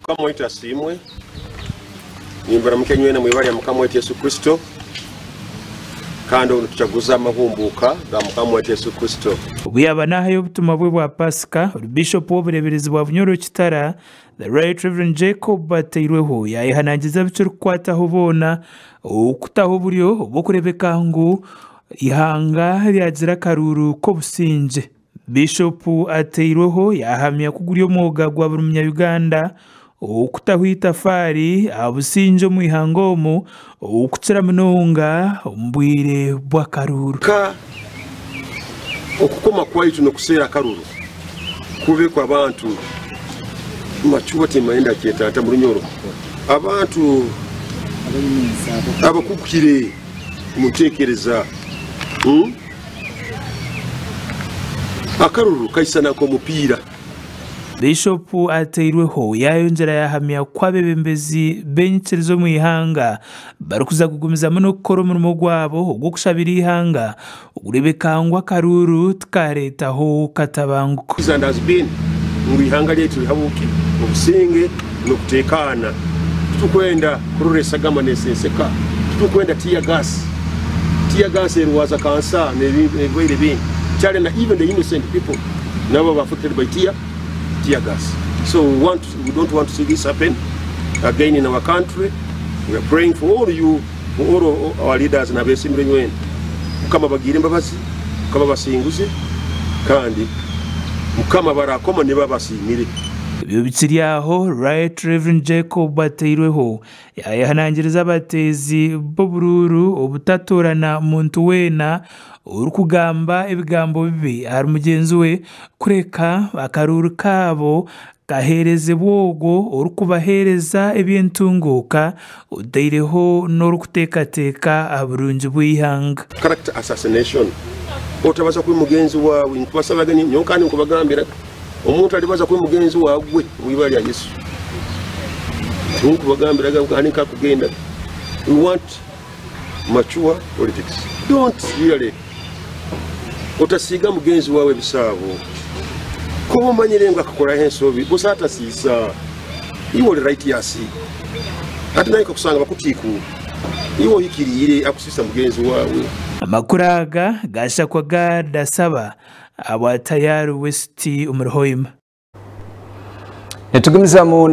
Mukama wetu asimwe. Nimbara mkenyewe na mwibali ya Mukama wetu Yesu Kristo. Kando tuchaguza mahumbuka ga Mukama wetu Yesu Kristo. Ubuyaba nahayo butuma bwe bwa Pasika, Bishop w'obureberezi bwa Bunyoro Kitara, the Right Reverend Jacob Bateirweho yayihanangiza bityo kwataho bona okutaho buryo obukurebeka ngo ihanga lyagira karuru ko businje. Bishop Ateirweho yahamya kuguriyo moga gwa buri Munyayuganda okutahwita fari abusinjo mu ihangomo okutira munonga ombwire bwa karuru ka okukoma kwaitu no kusera karuru kube kwa abantu machuwa timaenda kyetata mu Runyoro abantu abakukire mutekereza akaruru kaisana ko mupira. Bishop Ateirweho yayongera yahamya kwabebembezi benyikirizo mu ihanga barukuza kugumiza muno gukora umurimo gwabo ogwo kushabira ihanga ugurebekangwa karuru tukaretaho katabanguko. Has been mu ihanga lyetu lihabuki obusenge no kutekana tukwenda kururesa gama neseseka tukwenda tear gas erwaza kansa nebwire bin challenge even the innocent people now are affected by tear gas. So we don't want to see this happen again in our country. We are praying for all you, for all our leaders na besimire nywen. Mukama bagire mbabazi, mukama basinguze kandi mukama barakoma ne babasimire. Ibyo bikiri aho Right Reverend Jacob Bateirweho yayihanangiriza abatezi b'obururu obutatorana muntu wena urukugamba ebigambo bibi hari mugenzi we kureka akaruru kabo gahereze bwogo urukubahereza ebyentunguka udaireho n'urukutekateka aburungi bw'ihanga. Character assassination otabaza kuri mugenzi wawe nkubasabagani nyokani nkubagambira omuntu alibaza kuri mugenzi wawe mwibali ya Yesu nkubagambira gani kakugenda. We want mature politics. Don't really otasiga mugenzi wawe bisabo kuba manyirenga akakora hensobi busata sisa iwo right yasi ati nayo kusanga bakutiku iwo hikirire akusisa mugenzi wawe. Amakuraga gashakwa gadasaba abatayaru West umurhoima. Netugumiza mu